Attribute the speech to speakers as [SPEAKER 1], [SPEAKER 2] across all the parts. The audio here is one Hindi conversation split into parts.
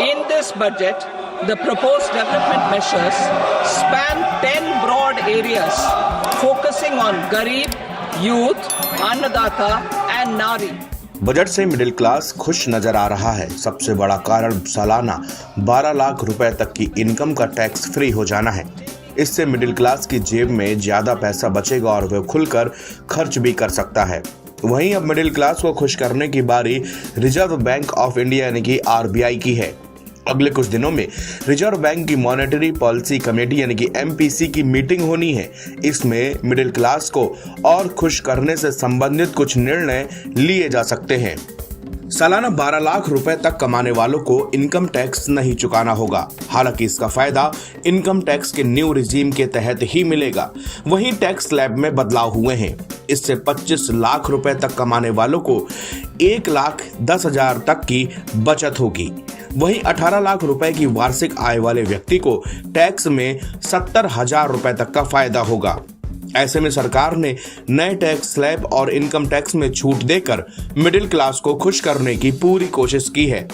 [SPEAKER 1] In this budget, the proposed development measures span 10 broad areas, focusing on Garib, youth, Annadata and Nari.
[SPEAKER 2] Budget से मिडिल क्लास खुश नजर आ रहा है। सबसे बड़ा कारण सालाना 12 लाख रुपए तक की इनकम का टैक्स फ्री हो जाना है। इससे मिडिल क्लास की जेब में ज्यादा पैसा बचेगा और वह खुलकर खर्च भी कर सकता है। वहीं अब मिडिल क्लास को खुश करने की बारी रिजर्व बैंक ऑफ इंडिया यानी कि आरबीआई की है। अगले कुछ दिनों में रिजर्व बैंक की मॉनेटरी पॉलिसी कमेटी यानी कि एमपीसी की मीटिंग होनी है। इसमें मिडिल क्लास को और खुश करने से संबंधित कुछ निर्णय लिए जा सकते हैं। सालाना 12 लाख रुपए तक कमाने वालों को इनकम टैक्स नहीं चुकाना होगा। हालांकि इसका फायदा इनकम टैक्स के न्यू रिजीम के तहत ही मिलेगा। वहीं टैक्स स्लैब में बदलाव हुए हैं। इससे 25 लाख रुपए तक कमाने वालों को 1,10,000 तक की बचत होगी। वहीं 18 लाख रुपए की वार्षिक आय वाले व्यक्ति को टैक्स में 70,000 रुपए तक का फायदा होगा। ऐसे में सरकार ने नए टैक्स स्लैब और इनकम टैक्स में छूट देकर मिडिल क्लास को खुश करने की पूरी कोशिश की है।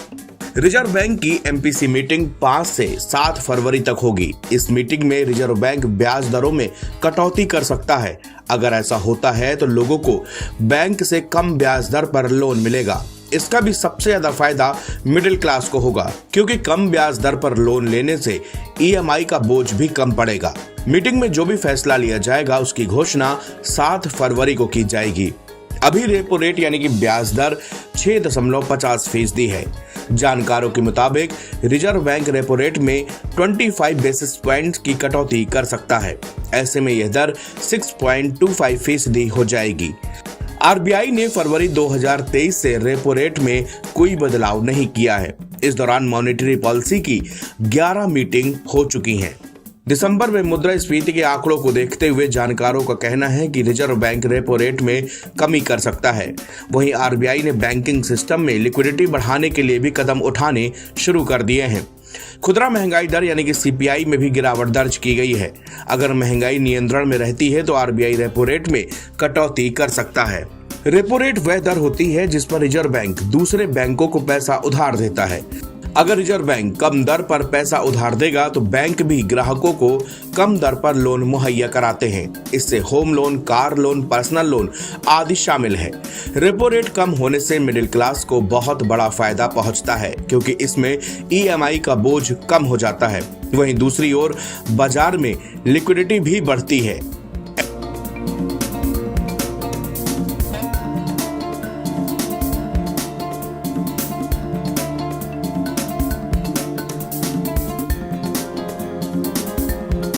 [SPEAKER 2] रिजर्व बैंक की एमपीसी मीटिंग 5 से 7 फरवरी तक होगी। इस मीटिंग में रिजर्व बैंक ब्याज दरों में कटौती कर सकता है। अगर ऐसा होता है तो लोगों को बैंक से कम ब्याज दर पर लोन मिलेगा। इसका भी सबसे ज्यादा फायदा मिडिल क्लास को होगा, क्योंकि कम ब्याज दर पर लोन लेने से ईएमआई का बोझ भी कम पड़ेगा। मीटिंग में जो भी फैसला लिया जाएगा उसकी घोषणा 7 फरवरी को की जाएगी। अभी रेपो रेट यानी कि ब्याज दर 6.50% है। जानकारों के मुताबिक रिजर्व बैंक रेपो रेट में 25 बेसिस पॉइंट की कटौती कर सकता है। ऐसे में यह दर 6.25% हो जाएगी। आरबीआई ने फरवरी 2023 से रेपो रेट में कोई बदलाव नहीं किया है। इस दौरान मॉनेटरी पॉलिसी की 11 मीटिंग हो चुकी हैं। दिसंबर में मुद्रास्फीति के आंकड़ों को देखते हुए जानकारों का कहना है कि रिजर्व बैंक रेपो रेट में कमी कर सकता है। वहीं आरबीआई ने बैंकिंग सिस्टम में लिक्विडिटी बढ़ाने के लिए भी कदम उठाने शुरू कर दिए हैं। खुदरा महंगाई दर यानी कि सीपीआई में भी गिरावट दर्ज की गई है। अगर महंगाई नियंत्रण में रहती है तो आरबीआई रेपो रेट में कटौती कर सकता है। रेपो रेट वह दर होती है जिस पर रिजर्व बैंक दूसरे बैंकों को पैसा उधार देता है। अगर रिजर्व बैंक कम दर पर पैसा उधार देगा तो बैंक भी ग्राहकों को कम दर पर लोन मुहैया कराते हैं। इससे home loan, car loan, personal loan आदि शामिल है। रेपो रेट कम होने से मिडिल क्लास को बहुत बड़ा फायदा पहुंचता है, क्योंकि इसमें ईएमआई का बोझ कम हो जाता है। वहीं दूसरी ओर बाजार में लिक्विडिटी भी बढ़ती है।